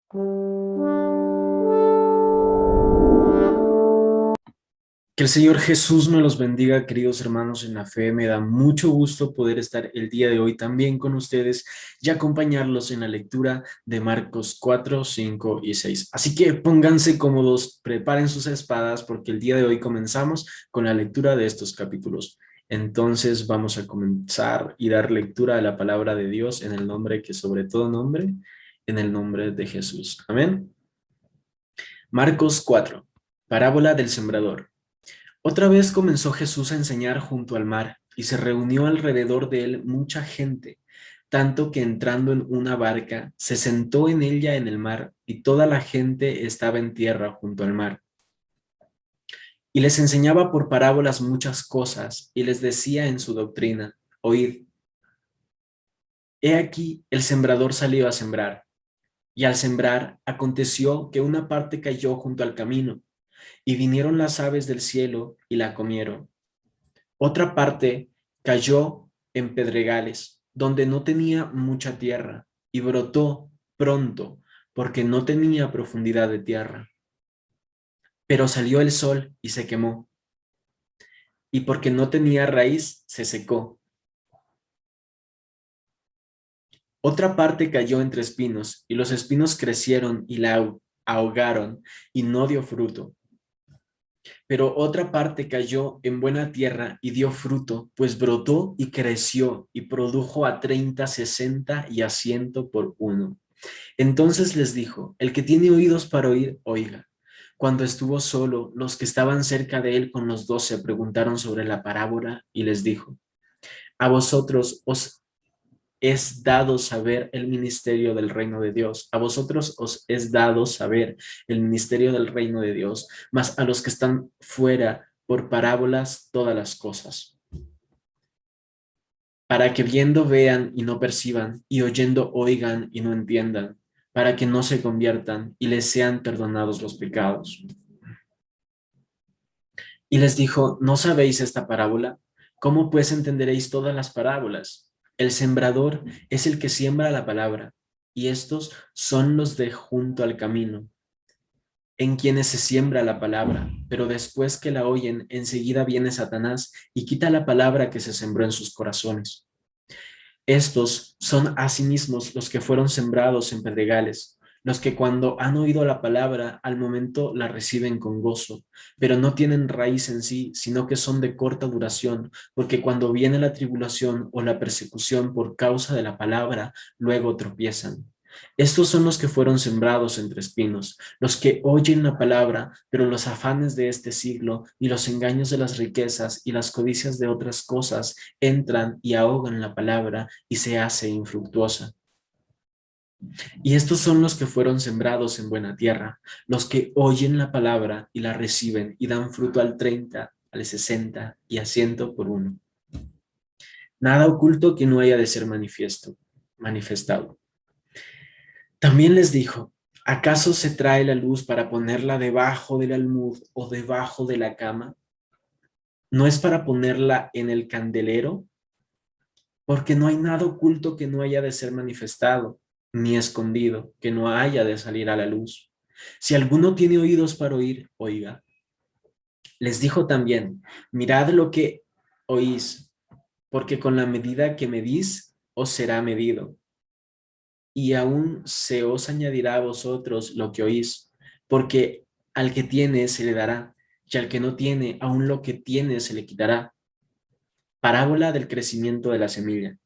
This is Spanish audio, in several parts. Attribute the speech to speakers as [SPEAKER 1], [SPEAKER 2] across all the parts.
[SPEAKER 1] Que el Señor Jesús me los bendiga, queridos hermanos en la fe. Me da mucho gusto poder estar el día de hoy también con ustedes y acompañarlos en la lectura de Marcos 4, 5 y 6. Así que pónganse cómodos, preparen sus espadas porque el día de hoy comenzamos con la lectura de estos capítulos. Entonces vamos a comenzar y dar lectura a la palabra de Dios en el nombre que sobre todo nombre, en el nombre de Jesús. Amén. Marcos 4, parábola del sembrador. Otra vez comenzó Jesús a enseñar junto al mar, y se reunió alrededor de él mucha gente, tanto que entrando en una barca, se sentó en ella en el mar, y toda la gente estaba en tierra junto al mar. Y les enseñaba por parábolas muchas cosas, y les decía en su doctrina: Oíd, he aquí el sembrador salió a sembrar, y al sembrar aconteció que una parte cayó junto al camino, y vinieron las aves del cielo y la comieron. Otra parte cayó en pedregales, donde no tenía mucha tierra, y brotó pronto, porque no tenía profundidad de tierra. Pero salió el sol y se quemó, y porque no tenía raíz, se secó. Otra parte cayó entre espinos, y los espinos crecieron y la ahogaron, y no dio fruto. Pero otra parte cayó en buena tierra y dio fruto, pues brotó y creció y produjo a 30, 60 y a 100 por uno. Entonces les dijo: el que tiene oídos para oír, oiga. Cuando estuvo solo, los que estaban cerca de él con los 12 preguntaron sobre la parábola y les dijo: a vosotros os es dado saber el ministerio del reino de Dios. A vosotros os es dado saber el ministerio del reino de Dios, mas a los que están fuera por parábolas todas las cosas, para que viendo vean y no perciban, y oyendo oigan y no entiendan, para que no se conviertan y les sean perdonados los pecados. Y les dijo: ¿no sabéis esta parábola? ¿Cómo pues entenderéis todas las parábolas? El sembrador es el que siembra la palabra, y estos son los de junto al camino, en quienes se siembra la palabra, pero después que la oyen, enseguida viene Satanás y quita la palabra que se sembró en sus corazones. Estos son asimismo los que fueron sembrados en pedregales, los que cuando han oído la palabra, al momento la reciben con gozo, pero no tienen raíz en sí, sino que son de corta duración, porque cuando viene la tribulación o la persecución por causa de la palabra, luego tropiezan. Estos son los que fueron sembrados entre espinos, los que oyen la palabra, pero los afanes de este siglo y los engaños de las riquezas y las codicias de otras cosas entran y ahogan la palabra y se hace infructuosa. Y estos son los que fueron sembrados en buena tierra, los que oyen la palabra y la reciben y dan fruto al 30, al 60 y a 100 por uno. Nada oculto que no haya de ser manifestado. También les dijo: ¿acaso se trae la luz para ponerla debajo del almud o debajo de la cama? ¿No es para ponerla en el candelero? Porque no hay nada oculto que no haya de ser manifestado, ni escondido que no haya de salir a la luz. Si alguno tiene oídos para oír, oiga. Les dijo también: mirad lo que oís, porque con la medida que medís, os será medido, y aún se os añadirá a vosotros lo que oís, porque al que tiene se le dará, y al que no tiene, aún lo que tiene se le quitará. Parábola del crecimiento de la semilla.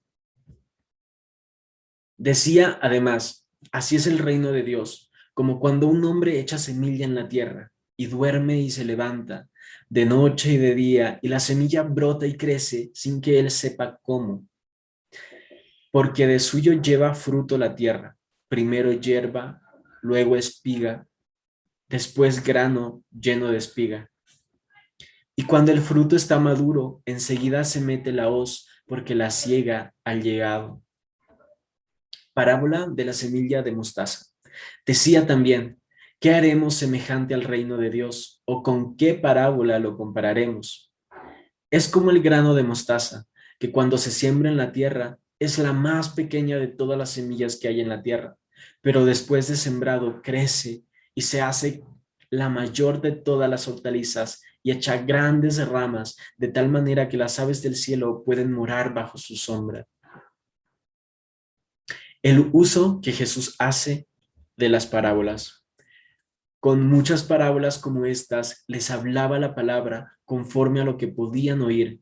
[SPEAKER 1] Decía además: así es el reino de Dios, como cuando un hombre echa semilla en la tierra, y duerme y se levanta, de noche y de día, y la semilla brota y crece sin que él sepa cómo, porque de suyo lleva fruto la tierra, primero hierba, luego espiga, después grano lleno de espiga. Y cuando el fruto está maduro, enseguida se mete la hoz, porque la siega ha llegado. Parábola de la semilla de mostaza. Decía también: ¿qué haremos semejante al reino de Dios? ¿O con qué parábola lo compararemos? Es como el grano de mostaza, que cuando se siembra en la tierra, es la más pequeña de todas las semillas que hay en la tierra, pero después de sembrado crece y se hace la mayor de todas las hortalizas y echa grandes ramas, de tal manera que las aves del cielo pueden morar bajo su sombra. El uso que Jesús hace de las parábolas. Con muchas parábolas como estas, les hablaba la palabra conforme a lo que podían oír,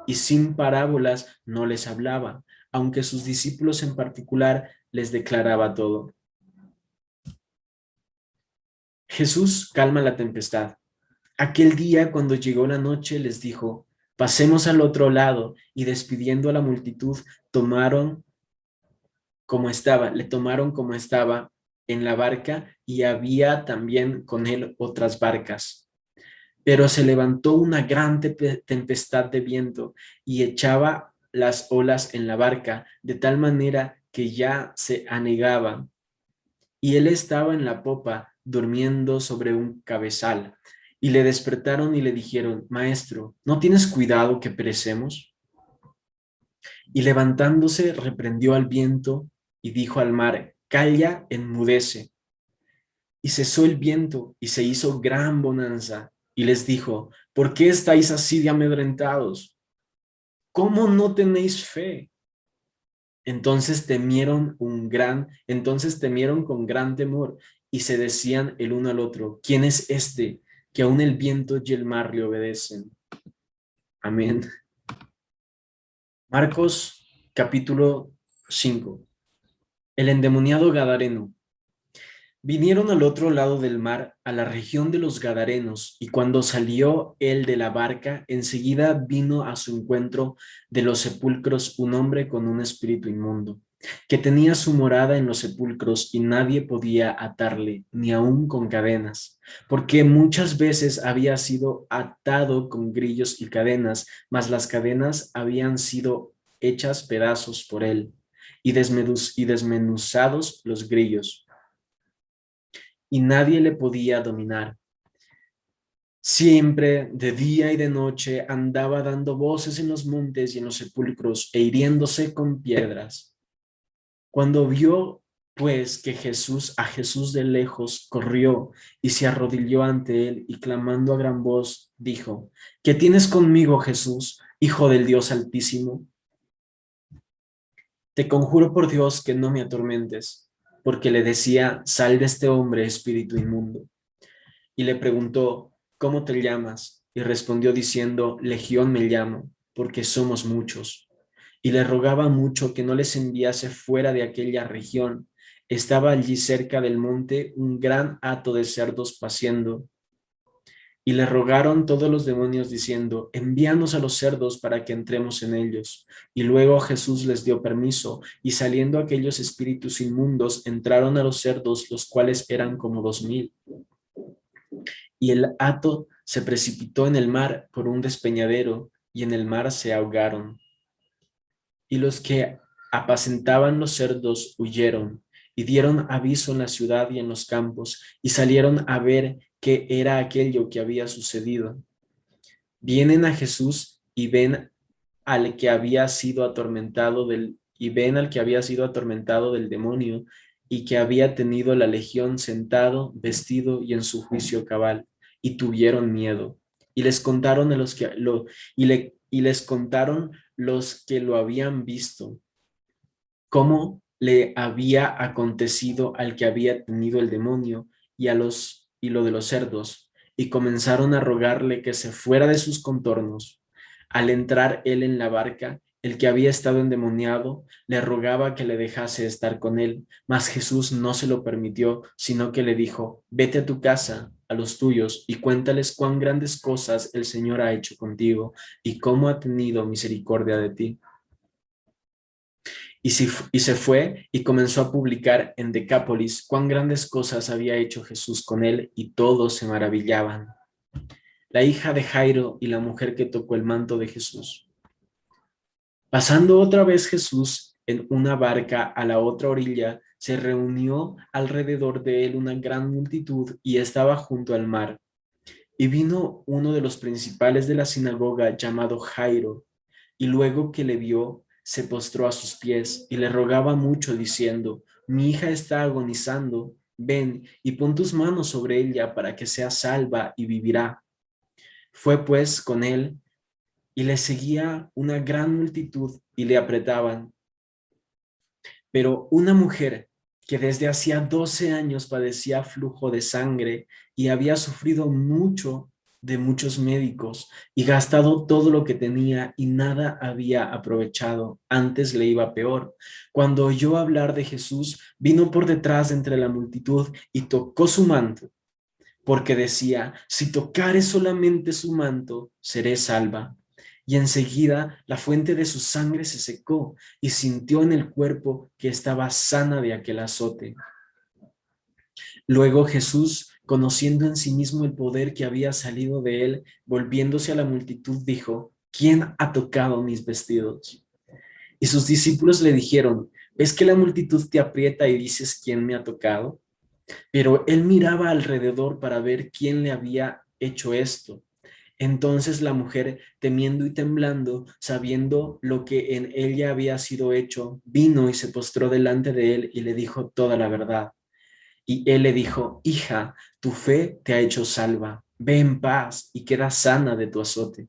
[SPEAKER 1] y sin parábolas no les hablaba, aunque sus discípulos en particular les declaraba todo. Jesús calma la tempestad. Aquel día, cuando llegó la noche, les dijo: pasemos al otro lado, y despidiendo a la multitud, le tomaron como estaba en la barca, y había también con él otras barcas. Pero se levantó una gran tempestad de viento y echaba las olas en la barca, de tal manera que ya se anegaba, y él estaba en la popa durmiendo sobre un cabezal. Y le despertaron y le dijeron: Maestro, ¿no tienes cuidado que perecemos? Y levantándose reprendió al viento y dijo al mar: Calla, enmudece. Y cesó el viento y se hizo gran bonanza. Y les dijo: ¿por qué estáis así de amedrentados? ¿Cómo no tenéis fe? Entonces temieron con gran temor y se decían el uno al otro: ¿quién es este que aun el viento y el mar le obedecen? Amén. Marcos capítulo 5. El endemoniado gadareno. Vinieron al otro lado del mar, a la región de los Gadarenos, y cuando salió él de la barca, enseguida vino a su encuentro de los sepulcros un hombre con un espíritu inmundo, que tenía su morada en los sepulcros, y nadie podía atarle, ni aun con cadenas, porque muchas veces había sido atado con grillos y cadenas, mas las cadenas habían sido hechas pedazos por él, y desmenuzados los grillos, y nadie le podía dominar. Siempre, de día y de noche, andaba dando voces en los montes y en los sepulcros e hiriéndose con piedras. Cuando vio, pues, que a Jesús de lejos, corrió y se arrodilló ante él y clamando a gran voz, dijo: ¿qué tienes conmigo, Jesús, Hijo del Dios Altísimo? Te conjuro por Dios que no me atormentes, porque le decía: sal de este hombre, espíritu inmundo. Y le preguntó: ¿cómo te llamas? Y respondió diciendo: Legión me llamo, porque somos muchos. Y le rogaba mucho que no les enviase fuera de aquella región. Estaba allí cerca del monte un gran hato de cerdos paciendo. Y le rogaron todos los demonios diciendo: envíanos a los cerdos para que entremos en ellos. Y luego Jesús les dio permiso, y saliendo aquellos espíritus inmundos entraron a los cerdos, los cuales eran como 2000. Y el hato se precipitó en el mar por un despeñadero, y en el mar se ahogaron. Y los que apacentaban los cerdos huyeron, y dieron aviso en la ciudad y en los campos, y salieron a ver qué era aquello que había sucedido. Vienen a Jesús y ven al que había sido atormentado del demonio, y que había tenido la legión, sentado, vestido y en su juicio cabal, y tuvieron miedo. Y les contaron a los que lo y les contaron los que lo habían visto, cómo le había acontecido al que había tenido el demonio y lo de los cerdos, y comenzaron a rogarle que se fuera de sus contornos. Al entrar él en la barca, el que había estado endemoniado le rogaba que le dejase estar con él, mas Jesús no se lo permitió, sino que le dijo: vete a tu casa, a los tuyos, y cuéntales cuán grandes cosas el Señor ha hecho contigo y cómo ha tenido misericordia de ti. Y se fue y comenzó a publicar en Decápolis cuán grandes cosas había hecho Jesús con él, y todos se maravillaban. La hija de Jairo y la mujer que tocó el manto de Jesús. Pasando otra vez Jesús en una barca a la otra orilla, se reunió alrededor de él una gran multitud y estaba junto al mar. Y vino uno de los principales de la sinagoga llamado Jairo, y luego que le vio, se postró a sus pies y le rogaba mucho diciendo: mi hija está agonizando, ven y pon tus manos sobre ella para que sea salva y vivirá. Fue pues con él y le seguía una gran multitud y le apretaban. Pero una mujer que desde hacía 12 años padecía flujo de sangre y había sufrido mucho de muchos médicos y gastado todo lo que tenía y nada había aprovechado, antes le iba peor. Cuando oyó hablar de Jesús, vino por detrás entre la multitud y tocó su manto, porque decía, si tocare solamente su manto, seré salva. Y enseguida la fuente de su sangre se secó y sintió en el cuerpo que estaba sana de aquel azote. Luego Jesús, conociendo en sí mismo el poder que había salido de él, volviéndose a la multitud, dijo, ¿quién ha tocado mis vestidos? Y sus discípulos le dijeron, ¿ves que la multitud te aprieta y dices, ¿quién me ha tocado? Pero él miraba alrededor para ver quién le había hecho esto. Entonces la mujer, temiendo y temblando, sabiendo lo que en ella había sido hecho, vino y se postró delante de él y le dijo toda la verdad. Y él le dijo, hija, tu fe te ha hecho salva, ve en paz y queda sana de tu azote.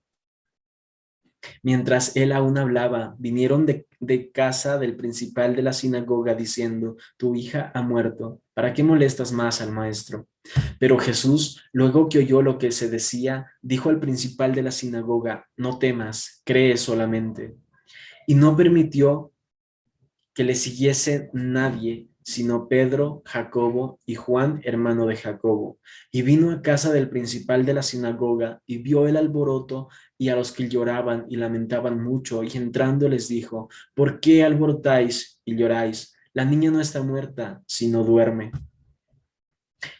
[SPEAKER 1] Mientras él aún hablaba, vinieron de casa del principal de la sinagoga diciendo, tu hija ha muerto, ¿para qué molestas más al maestro? Pero Jesús, luego que oyó lo que se decía, dijo al principal de la sinagoga, no temas, cree solamente. Y no permitió que le siguiese nadie, sino Pedro, Jacobo y Juan, hermano de Jacobo. Y vino a casa del principal de la sinagoga y vio el alboroto y a los que lloraban y lamentaban mucho, y entrando les dijo, ¿por qué alborotáis y lloráis? La niña no está muerta, sino duerme.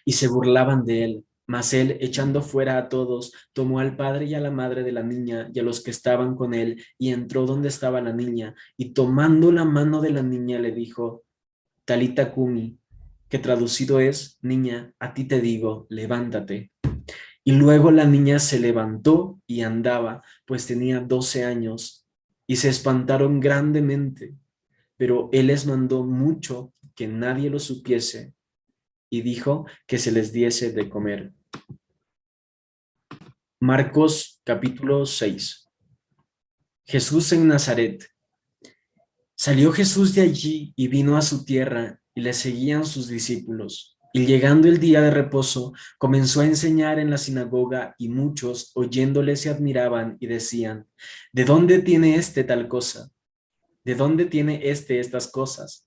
[SPEAKER 1] Y se burlaban de él. Mas él, echando fuera a todos, tomó al padre y a la madre de la niña y a los que estaban con él, y entró donde estaba la niña, y tomando la mano de la niña le dijo, Talita Kumi, que traducido es, niña, a ti te digo, levántate. Y luego la niña se levantó y andaba, pues tenía 12 años, y se espantaron grandemente, pero él les mandó mucho que nadie lo supiese, y dijo que se les diese de comer. Marcos capítulo 6. Jesús en Nazaret. Salió Jesús de allí y vino a su tierra, y le seguían sus discípulos. Y llegando el día de reposo, comenzó a enseñar en la sinagoga, y muchos, oyéndole, se admiraban y decían, ¿de dónde tiene éste tal cosa? ¿De dónde tiene éste estas cosas?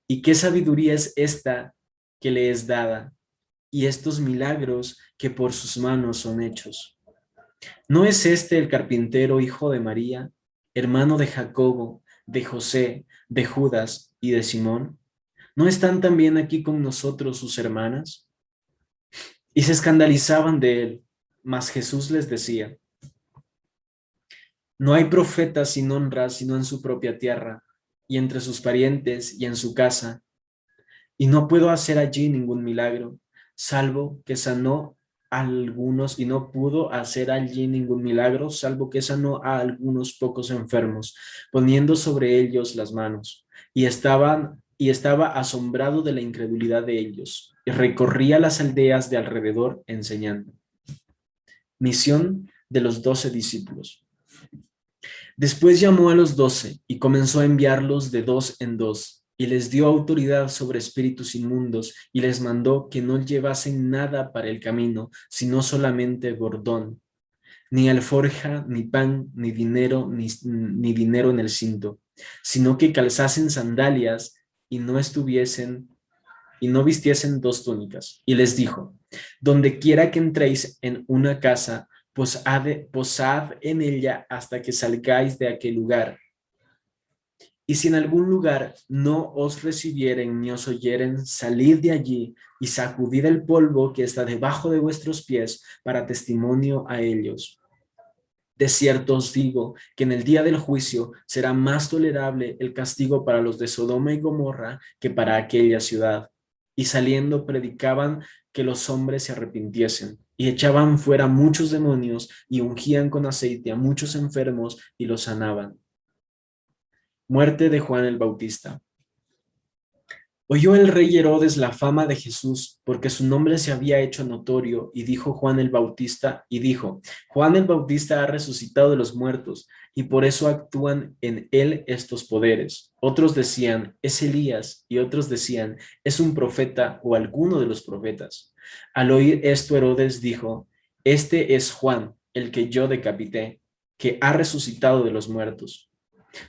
[SPEAKER 1] ¿Y qué sabiduría es esta que le es dada? Y estos milagros que por sus manos son hechos. ¿No es este el carpintero, hijo de María, hermano de Jacobo, de José, de Judas y de Simón? ¿No están también aquí con nosotros sus hermanas? Y se escandalizaban de él, mas Jesús les decía, no hay profeta sin honra sino en su propia tierra, y entre sus parientes y en su casa, y no puedo hacer allí ningún milagro, salvo que sanó a algunos, y no pudo hacer allí ningún milagro, salvo que sanó a algunos pocos enfermos, poniendo sobre ellos las manos. Y estaba asombrado de la incredulidad de ellos, y recorría las aldeas de alrededor enseñando. Misión de los 12 discípulos. Después llamó a los 12 y comenzó a enviarlos de dos en dos, y les dio autoridad sobre espíritus inmundos, y les mandó que no llevasen nada para el camino, sino solamente bordón, ni alforja, ni pan, ni dinero, ni dinero en el cinto, sino que calzasen sandalias y no vistiesen dos túnicas. Y les dijo, donde quiera que entréis en una casa, posad en ella hasta que salgáis de aquel lugar. Y si en algún lugar no os recibieren ni os oyeren, salid de allí y sacudid el polvo que está debajo de vuestros pies para testimonio a ellos. De cierto os digo que en el día del juicio será más tolerable el castigo para los de Sodoma y Gomorra que para aquella ciudad. Y saliendo predicaban que los hombres se arrepintiesen, y echaban fuera muchos demonios, y ungían con aceite a muchos enfermos, y los sanaban. Muerte de Juan el Bautista. Oyó el rey Herodes la fama de Jesús, porque su nombre se había hecho notorio, y dijo, Juan el Bautista ha resucitado de los muertos, y por eso actúan en él estos poderes. Otros decían, es Elías, y otros decían, es un profeta o alguno de los profetas. Al oír esto, Herodes dijo, este es Juan, el que yo decapité, que ha resucitado de los muertos,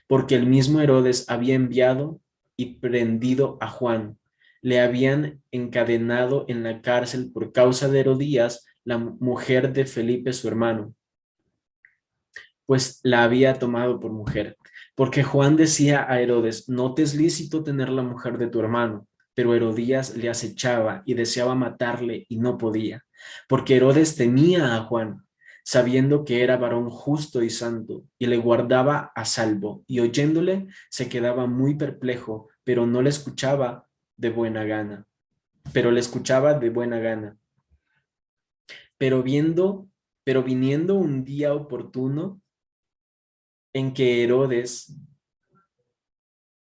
[SPEAKER 1] porque el mismo Herodes había enviado y prendido a Juan. Le habían encadenado en la cárcel por causa de Herodías, la mujer de Felipe, su hermano, pues la había tomado por mujer. Porque Juan decía a Herodes, no te es lícito tener la mujer de tu hermano. Pero Herodías le acechaba y deseaba matarle y no podía, porque Herodes temía a Juan, sabiendo que era varón justo y santo, y le guardaba a salvo, y oyéndole se quedaba muy perplejo, pero no le escuchaba de buena gana, pero le escuchaba de buena gana. Pero viendo, pero viniendo un día oportuno en que Herodes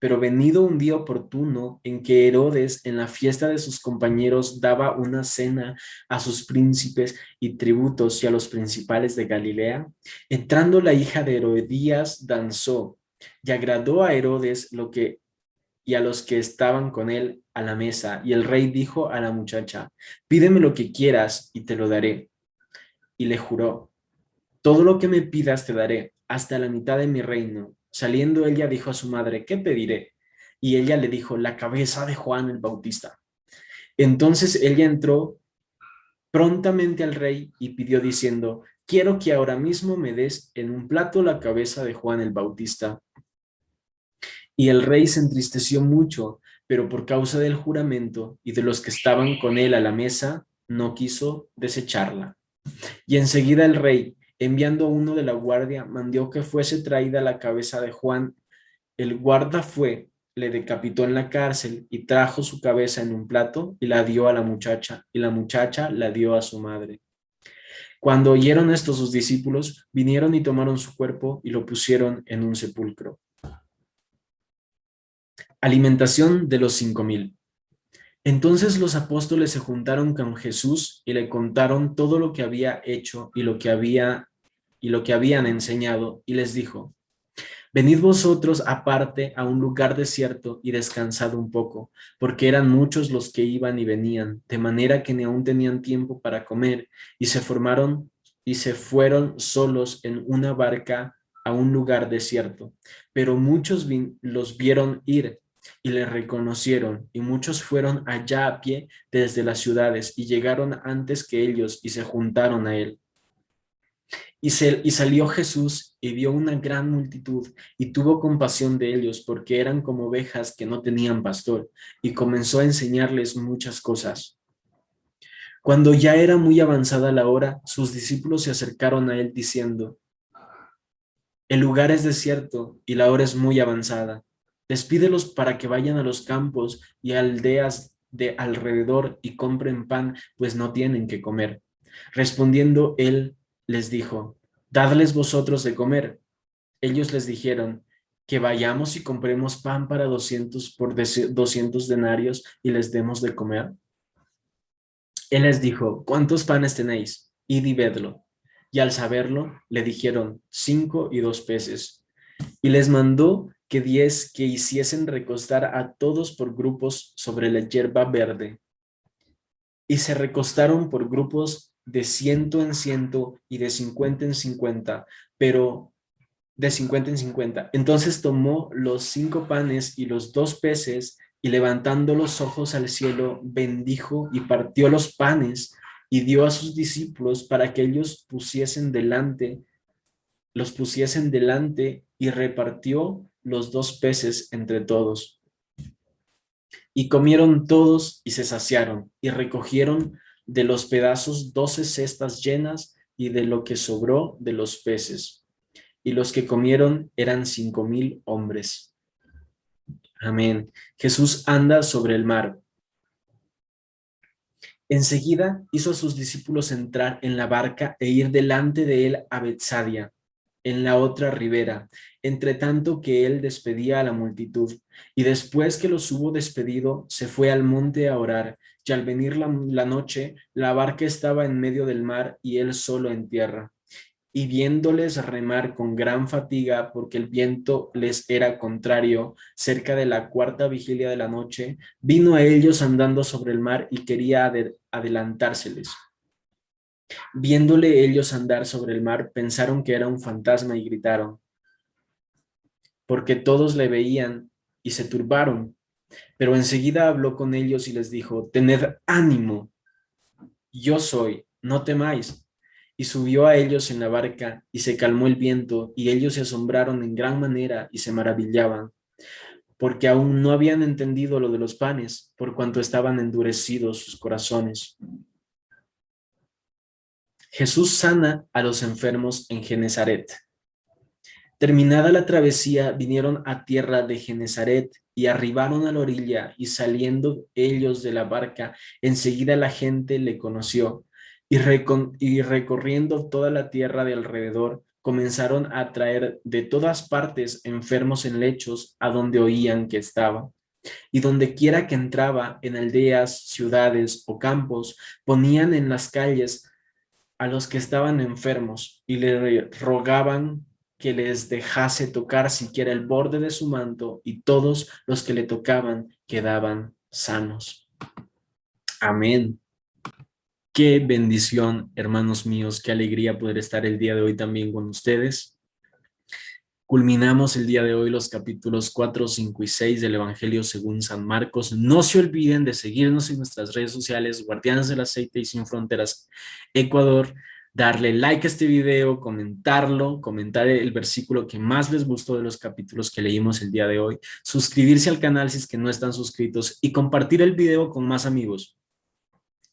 [SPEAKER 1] Pero venido un día oportuno en que Herodes en la fiesta de sus compañeros daba una cena a sus príncipes y tributos y a los principales de Galilea, entrando la hija de Herodías danzó y agradó a Herodes y a los que estaban con él a la mesa. Y el rey dijo a la muchacha, pídeme lo que quieras y te lo daré. Y le juró, todo lo que me pidas te daré, hasta la mitad de mi reino. Saliendo ella dijo a su madre, ¿qué pediré? Y ella le dijo, la cabeza de Juan el Bautista. Entonces ella entró prontamente al rey y pidió diciendo, quiero que ahora mismo me des en un plato la cabeza de Juan el Bautista. Y el rey se entristeció mucho, pero por causa del juramento y de los que estaban con él a la mesa, no quiso desecharla. Y enseguida el rey, enviando a uno de la guardia, mandó que fuese traída la cabeza de Juan. El guarda fue, le decapitó en la cárcel y trajo su cabeza en un plato y la dio a la muchacha, y la muchacha la dio a su madre. Cuando oyeron esto sus discípulos, vinieron y tomaron su cuerpo y lo pusieron en un sepulcro. Alimentación de los 5,000. Entonces los apóstoles se juntaron con Jesús y le contaron todo lo que había hecho y lo que habían enseñado, y les dijo, venid vosotros aparte a un lugar desierto y descansad un poco, porque eran muchos los que iban y venían, de manera que ni aún tenían tiempo para comer, y se fueron solos en una barca a un lugar desierto. Pero muchos los vieron ir y le reconocieron, y muchos fueron allá a pie desde las ciudades y llegaron antes que ellos y se juntaron a él. Y salió Jesús y vio una gran multitud y tuvo compasión de ellos porque eran como ovejas que no tenían pastor, y comenzó a enseñarles muchas cosas. Cuando ya era muy avanzada la hora, sus discípulos se acercaron a él diciendo, el lugar es desierto y la hora es muy avanzada. Despídelos para que vayan a los campos y aldeas de alrededor y compren pan, pues no tienen que comer. Respondiendo él les dijo, dadles vosotros de comer. Ellos les dijeron, que vayamos y compremos pan para 200 denarios y les demos de comer. Él les dijo, ¿cuántos panes tenéis? Id y vedlo. Y al saberlo, le dijeron, 5 y 2 peces. Y les mandó que hiciesen recostar a todos por grupos sobre la hierba verde. Y se recostaron por grupos de 100 en 100 y de 50 en 50, pero de 50 en 50. Entonces tomó los 5 panes y los 2 peces y levantando los ojos al cielo, bendijo y partió los panes y dio a sus discípulos para que ellos los pusiesen delante, y repartió los 2 peces entre todos. Y comieron todos y se saciaron y recogieron de los pedazos 12 cestas llenas y de lo que sobró de los peces. Y los que comieron eran 5,000 hombres. Amén. Jesús anda sobre el mar. Enseguida hizo a sus discípulos entrar en la barca e ir delante de él a Betsaida, en la otra ribera, entre tanto que él despedía a la multitud. Y después que los hubo despedido, se fue al monte a orar. Y al venir la noche, la barca estaba en medio del mar y él solo en tierra. Y viéndoles remar con gran fatiga, porque el viento les era contrario, cerca de la cuarta vigilia de la noche, vino a ellos andando sobre el mar y quería adelantárseles. Viéndole ellos andar sobre el mar, pensaron que era un fantasma y gritaron, porque todos le veían y se turbaron. Pero enseguida habló con ellos y les dijo, tened ánimo, yo soy, no temáis. Y subió a ellos en la barca y se calmó el viento, y ellos se asombraron en gran manera y se maravillaban, porque aún no habían entendido lo de los panes, por cuanto estaban endurecidos sus corazones. Jesús sana a los enfermos en Genezaret. Terminada la travesía, vinieron a tierra de Genezaret y arribaron a la orilla, y saliendo ellos de la barca, enseguida la gente le conoció, y recorriendo toda la tierra de alrededor, comenzaron a traer de todas partes enfermos en lechos a donde oían que estaba. Y donde quiera que entraba, en aldeas, ciudades o campos, ponían en las calles a los que estaban enfermos y le rogaban que les dejase tocar siquiera el borde de su manto, y todos los que le tocaban quedaban sanos. Amén. Qué bendición, hermanos míos, qué alegría poder estar el día de hoy también con ustedes. Culminamos el día de hoy los capítulos 4, 5 y 6 del Evangelio según San Marcos. No se olviden de seguirnos en nuestras redes sociales, Guardianes del Aceite y Sin Fronteras Ecuador, darle like a este video, comentarlo, comentar el versículo que más les gustó de los capítulos que leímos el día de hoy, suscribirse al canal si es que no están suscritos y compartir el video con más amigos.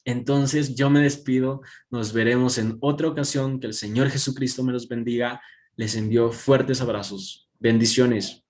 [SPEAKER 1] Entonces yo me despido, nos veremos en otra ocasión, que el Señor Jesucristo me los bendiga. Les envío fuertes abrazos. Bendiciones.